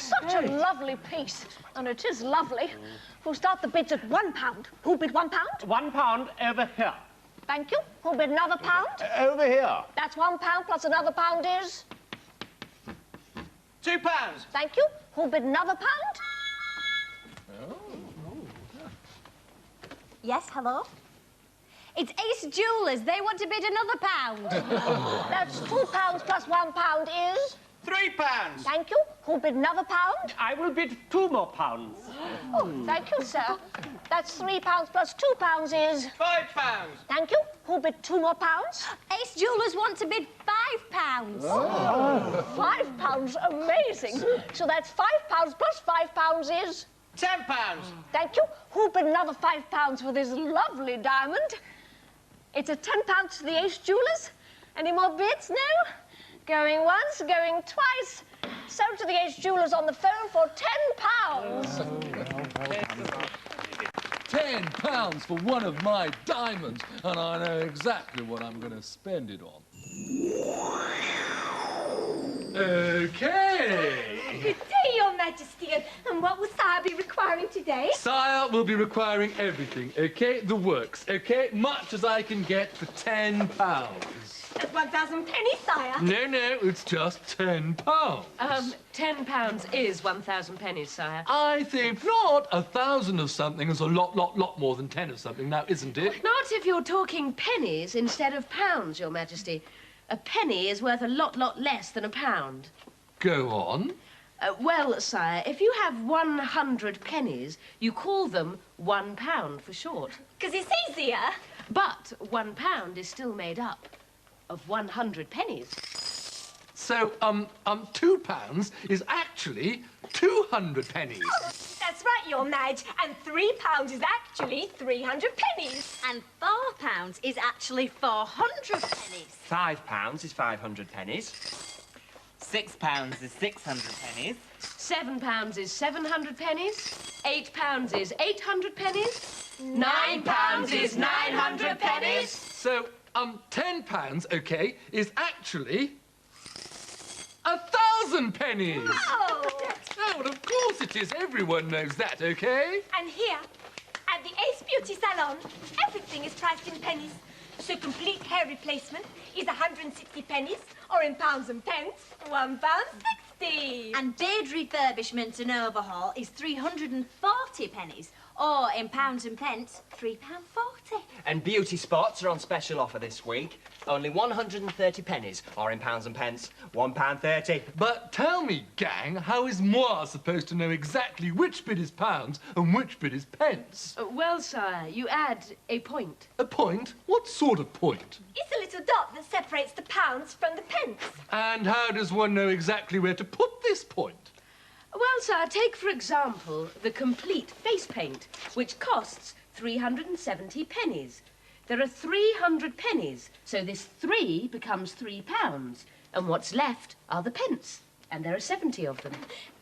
such a lovely piece. And it is lovely. We'll start the bids at £1. Who bid £1? £1 over here. Thank you. Who bid another pound? Over here. That's £1 plus another pound is? £2. Thank you. Who bid another pound? Yes, hello? It's Ace Jewellers. They want to bid another pound. That's £2 plus £1 is? £3. Thank you. Who bid another pound? I will bid 2 more pounds. Oh, thank you, sir. That's £3 plus £2 is? £5. Thank you. Who bid 2 more pounds? Ace Jewellers want to bid £5. Oh. £5, amazing. So that's £5 plus £5 is? £10. Thank you. Who bid another £5 for this lovely diamond? It's a £10 to the Ace Jewellers. Any more bids? No? Going once, going twice. Sold to the Ace Jewellers on the phone for £10. £10 for one of my diamonds, and I know exactly what I'm going to spend it on. Okay. Good day, Your Majesty. And what will Sire be requiring today? Sire will be requiring everything, okay? The works, okay? Much as I can get for £10. That's 1,000 pennies, Sire. No, it's just £10. £10 is 1,000 pennies, sire. I think not. 1,000 of something is a lot more than 10 of something now, isn't it? Not if you're talking pennies instead of pounds, Your Majesty. A penny is worth a lot less than a pound. Go on. Well, sire, if you have 100 pennies, you call them £1 for short. 'Cause it's easier. But £1 is still made up of 100 pennies. So, £2 is actually 200 pennies. That's right, Your Madge. And £3 is actually 300 pennies. And £4 is actually 400 pennies. £5 is 500 pennies. £6 is 600 pennies. £7 is 700 pennies. £8 is 800 pennies. £9 is 900 pennies. So, £10, okay, is actually 1,000 pennies. Oh! Oh, well, of course it is. Everyone knows that, okay? And here, at the Ace Beauty Salon, everything is priced in pennies. So complete hair replacement is 160 pennies, or in pounds and pence, £1.60. And beard refurbishment and overhaul is 340 pennies, or in pounds and pence, £3.40. And beauty spots are on special offer this week. Only 130 pennies, or in pounds and pence, £1.30. But tell me, gang, how is moi supposed to know exactly which bit is pounds and which bit is pence? Well, sire, you add a point. A point? What sort of point? It's a little dot that separates the pounds from the pence. And how does one know exactly where to put this point? Well, sir, take, for example, the complete face paint, which costs 370 pennies. There are 300 pennies, so this 3 becomes £3, and what's left are the pence, and there are 70 of them.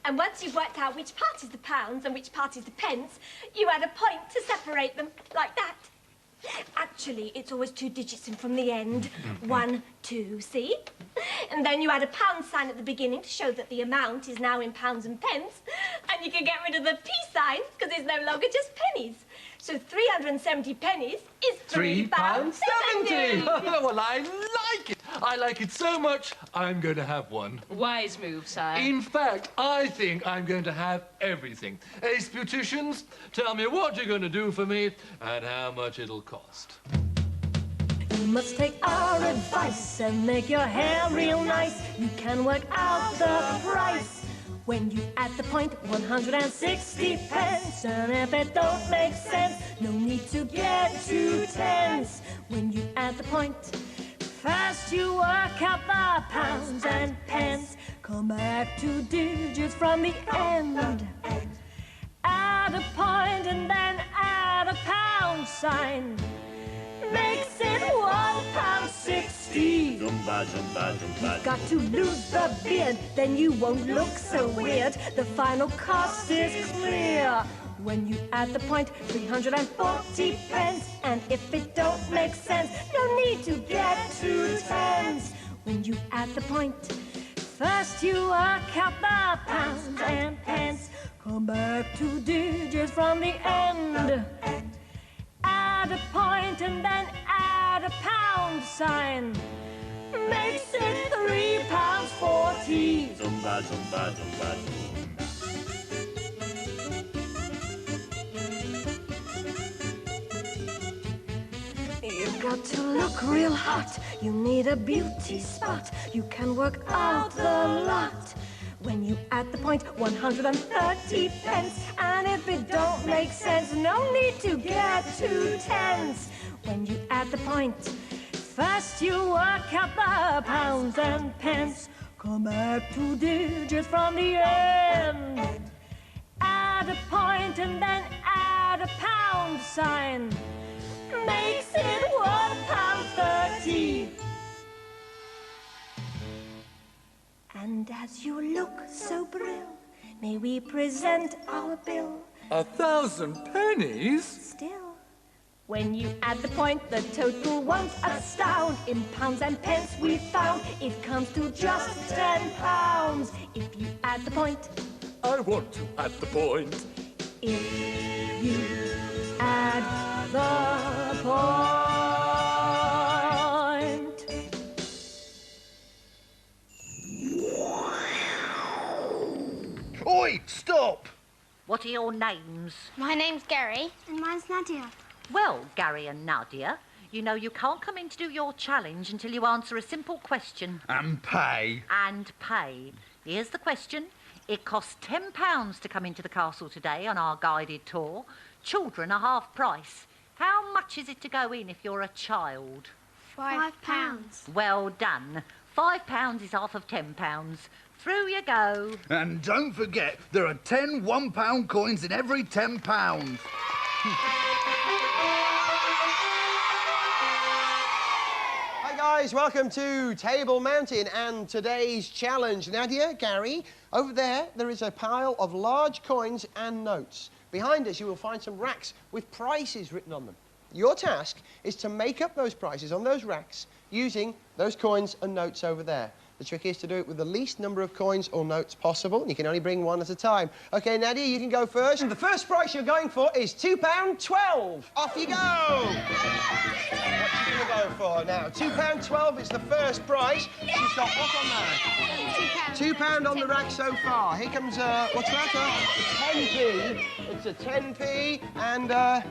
And once you've worked out which part is the pounds and which part is the pence, you add a point to separate them, like that. Actually, it's always 2 digits in from the end. 1, 2, see? And then you add a pound sign at the beginning to show that the amount is now in pounds and pence. And you can get rid of the P sign, because it's no longer just pennies. So 370 pennies is £3.70. Well, I like it. I like it so much, I'm going to have one. Wise move, sire. In fact, I think I'm going to have everything. Ace beauticians, tell me what you're going to do for me and how much it'll cost. You must take our advice and make your hair real nice. You can work out the price when you add the point 160 pence. And if it don't make sense, no need to get too tense. When you add the point, first you work out the pounds and pence. Come back 2 digits from the end. Add a point and then add a pound sign. Makes it £1.60. You've got to lose the beard, then you won't look so weird. The final cost is clear. When you add the point, 340 pence. And if it don't make sense, no need to get too tense. When you add the point, first you work out the pounds and Come back 2 digits from the end. Add a point and then add a pound sign. Makes it £3.40. Zumba, zumba, zumba, zumba. You've got to look real hot. You need a beauty spot. You can work out the lot. When you add the point, 130 pence. And if it don't make sense, no need to get too tense. When you add the point, first you work out the pounds and pence. Come back 2 digits from the end. Add a point and then add a pound sign. Makes it £1.30. And as you look so brill, may we present our bill. 1,000 pennies? Still, when you add the point, the total won't astound. In pounds and pence we found it comes to just £10. If you add the point, I want to add the point. if you add the point. Oi, stop! What are your names? My name's Gary. And mine's Nadia. Well, Gary and Nadia, you know you can't come in to do your challenge until you answer a simple question. And pay. And pay. Here's the question. It costs £10 to come into the castle today on our guided tour. Children are half price. How much is it to go in if you're a child? £5. Well done. £5 is half of £10. Through you go. And don't forget, there are 10 £1 coins in every £10. Hi guys, welcome to Table Mountain and today's challenge. Nadia, Gary, over there is a pile of large coins and notes. Behind us you will find some racks with prices written on them. Your task is to make up those prices on those racks using those coins and notes over there. The trick is to do it with the least number of coins or notes possible. You can only bring one at a time. OK, Nadia, you can go first. And the first price you're going for is £2.12. Off you go! What are you going to go for now? £2.12 is the first price. She's got what on there? £2 on the rack so far. Here comes, what's that? A 10p. It's a 10p and, a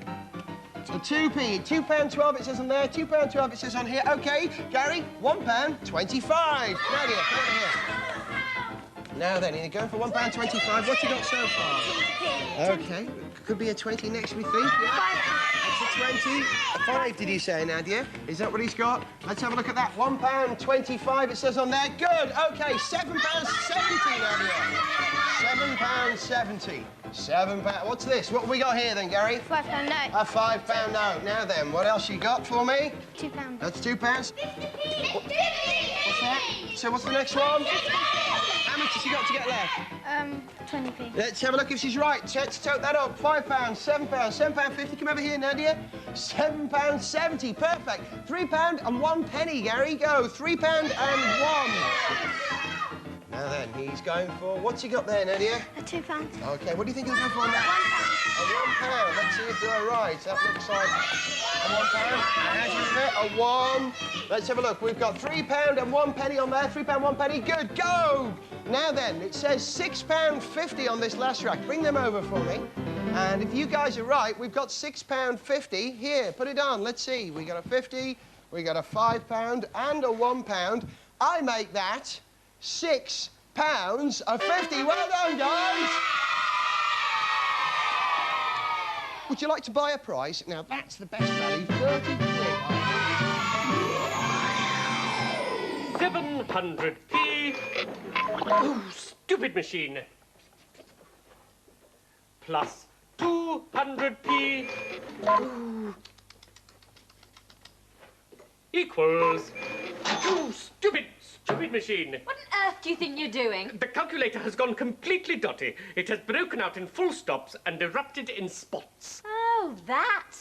2p. £2.12 it says on there, £2.12 it says on here. OK, Gary, £1.25. Nadia, come on here. Now then, you're going for £1.25. What's you got so far? OK, could be a 20 next, we think. Yeah. That's a 20. A 5, did you say, Nadia? Is that what he's got? Let's have a look at that. £1.25 it says on there. Good. OK, £7.70, Nadia. £7.70. £7. What's this? What have we got here then, Gary? £5 note. A £5 note. Now then, what else you got for me? £2. That's £2. What's that? So what's the next one? How much has she got to get left? 20p. Let's have a look if she's right. Let's tote that up. £5, £7, £7.50. Come over here, Nadia. £7.70. Perfect. £3 and 1 penny, Gary. Go. £3 and 1. Now then, he's going for... What's he got there, Nadia? A £2. OK, what do you think he'll go for now? A £1. Let's see if they're right. That looks like a £1. And a 1. Let's have a look. We've got £3 and 1 penny on there. £3, 1 penny. Good. Go! Now then, it says £6.50 on this last rack. Bring them over for me. And if you guys are right, we've got £6.50. Here, put it on. Let's see. We got a 50, we got a £5 and a £1. I make that £6.50. Well done, guys. Would you like to buy a prize? Now, that's the best value. 30 quid. 700p. Oh, stupid machine. Plus 200p. Equals... Oh, stupid machine. What on earth do you think you're doing? The calculator has gone completely dotty. It has broken out in full stops and erupted in spots. Oh, that.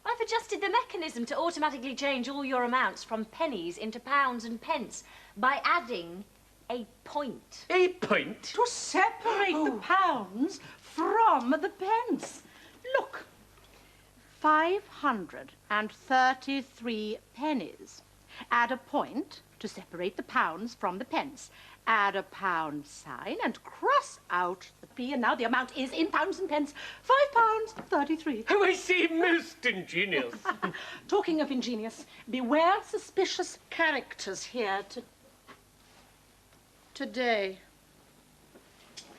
I've adjusted the mechanism to automatically change all your amounts from pennies into pounds and pence by adding a point. A point? To separate the pounds from the pence. Look. 533 pennies. Add a point to separate the pounds from the pence. Add a pound sign and cross out the P, and now the amount is in pounds and pence. £5.33. Oh, I see. Most ingenious. Talking of ingenious, beware suspicious characters here today.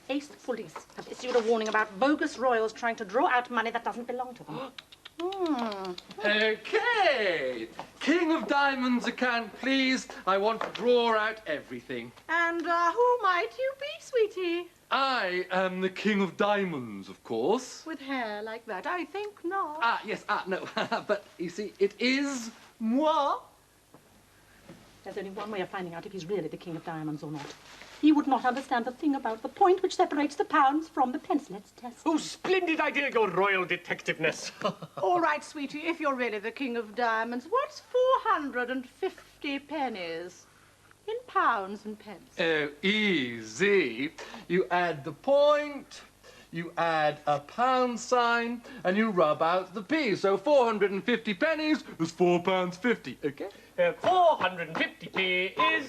Ace Police have issued a warning about bogus royals trying to draw out money that doesn't belong to them. Okay. King of Diamonds account, please. I want to draw out everything. And who might you be, sweetie? I am the King of Diamonds, of course. With hair like that? I think not. Yes, no. But, you see, it is moi. There's only one way of finding out if he's really the King of Diamonds or not. He would not understand the thing about the point which separates the pounds from the pence. Let's test. Oh, splendid idea, your royal detectiveness. All right, sweetie, if you're really the King of Diamonds, what's 450 pennies? In pounds and pence. Oh, easy. You add the point, you add a pound sign, and you rub out the P. So 450 pennies is £4.50, okay? 450p is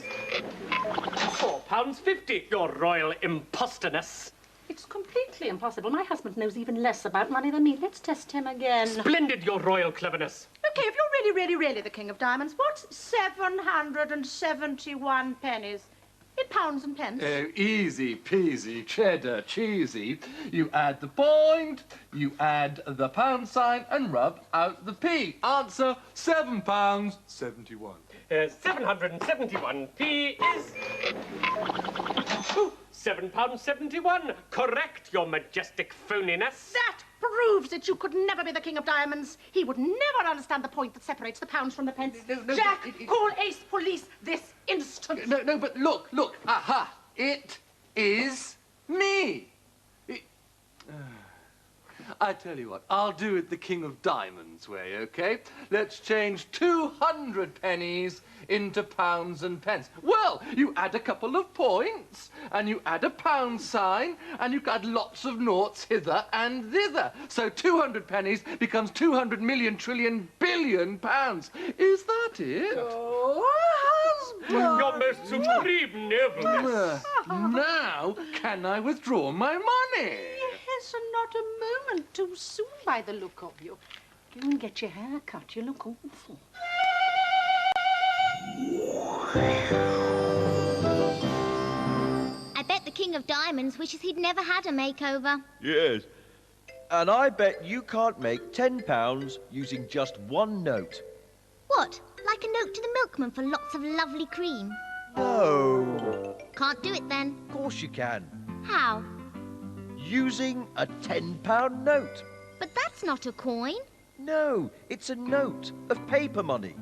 £4.50, your royal impostorness. It's completely impossible. My husband knows even less about money than me. Let's test him again. Splendid, your royal cleverness. Okay, if you're really the King of Diamonds, what's 771 pennies? In pounds and pence. Oh, easy peasy, cheddar, cheesy. You add the point, you add the pound sign, and rub out the P. Answer, £7.71. 771p is £7.71. Correct, your majestic phoniness. That proves that you could never be the King of Diamonds. He would never understand the point that separates the pounds from the pence. No, Jack, call Ace Police this instant. No, but look. Aha, it is me. I tell you what, I'll do it the King of Diamonds way, okay? Let's change 200 pennies into pounds and pence. Well, you add a couple of points, and you add a pound sign, and you add lots of noughts hither and thither. So 200 pennies becomes 200 million trillion billion pounds. Is that it? Oh, husband! Your most supreme nobleness. Now, can I withdraw my money? Yes, and not a moment too soon by the look of you. Go and get your hair cut. You look awful. I bet the King of Diamonds wishes he'd never had a makeover. Yes. And I bet you can't make £10 using just one note. What? Like a note to the milkman for lots of lovely cream? No. Can't do it then. Of course you can. How? Using a £10 note. But that's not a coin. No, it's a note of paper money.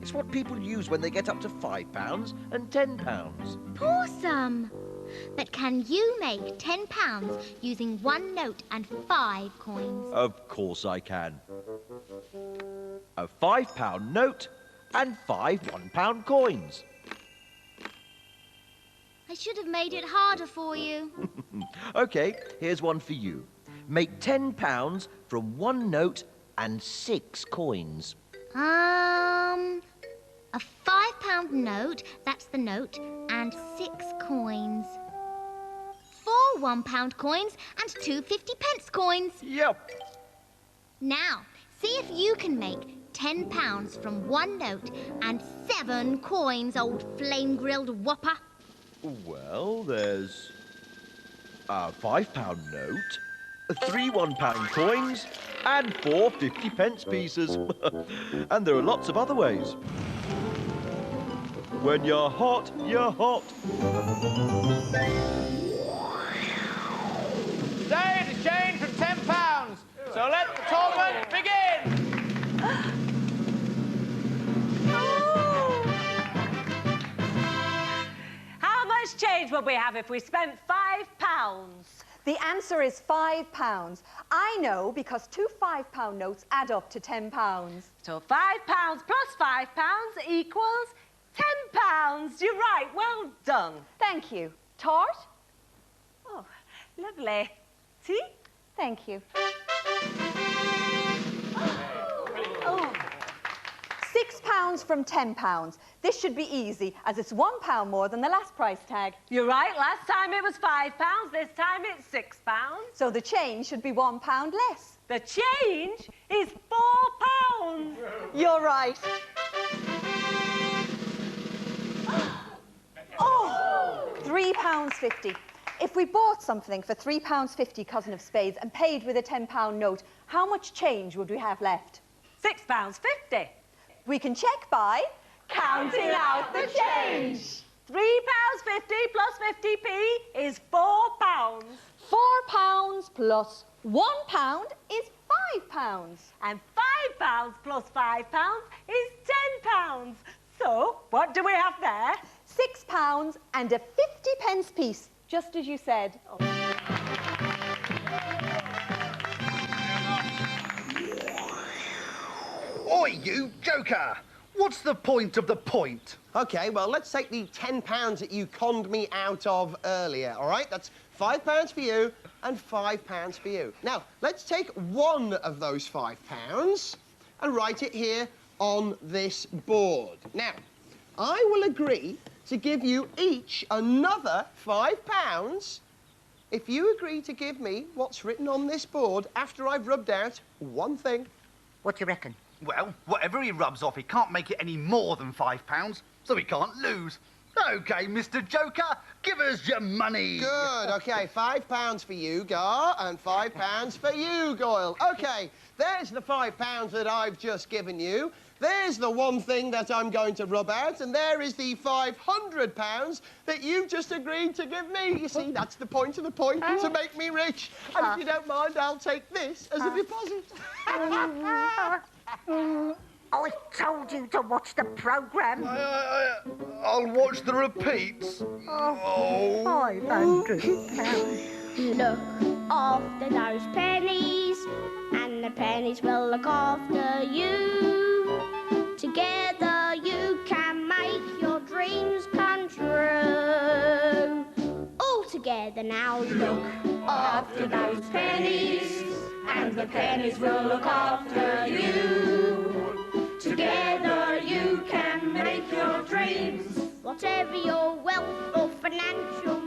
It's what people use when they get up to £5 and £10. Awesome! But can you make £10 using one note and 5 coins? Of course I can. A £5 note and 5 £1 coins. I should have made it harder for you. OK, here's one for you. Make £10 from one note and 6 coins. A £5 note, that's the note, and 6 coins. 4 £1 coins and 2 50p coins. Yep. Now, see if you can make £10 from one note and 7 coins, old flame-grilled whopper. Well, there's a £5 note, 3 £1 coins, and 4 50p pieces. And there are lots of other ways. When you're hot, you're hot. Today it is changed from £10. So let the tournament begin. How much change would we have if we spent £5? The answer is £5. I know because 2 £5 notes add up to £10. So £5 plus £5 equals £10. You're right. Well done. Thank you. Tart? Oh, lovely. Tea? Thank you. £6 from £10. This should be easy, as it's £1 more than the last price tag. You're right. Last time it was £5. This time it's £6. So the change should be £1 less. The change is £4. You're right. Oh! £3.50. If we bought something for £3.50, cousin of spades, and paid with a £10 note, how much change would we have left? £6.50. We can check by counting out the change. £3.50 plus 50p is £4. £4 plus £1 is £5. And £5 plus £5 is £10. So, what do we have there? £6 and a 50p piece, just as you said. Oi, you joker! What's the point of the point? OK, well, let's take the £10 that you conned me out of earlier, all right? That's £5 for you and £5 for you. Now, let's take one of those £5 and write it here on this board. Now, I will agree to give you each another £5 if you agree to give me what's written on this board after I've rubbed out one thing. What do you reckon? Well, whatever he rubs off, he can't make it any more than £5, so he can't lose. OK, Mr Joker, give us your money. Good, OK, £5 for you, Gar, and £5 for you, Goyle. OK, there's the £5 that I've just given you. There's the one thing that I'm going to rub out, and there is the £500 that you've just agreed to give me. You see, that's the point of the point, to make me rich. And if you don't mind, I'll take this as a deposit. I told you to watch the programme. I'll watch the repeats. Oh, £500. Look after those pennies, and the pennies will look after you. Together you can make your dreams come true. All together now, look after those pennies, and the pennies will look after you. Together you can make your dreams. Whatever your wealth or financial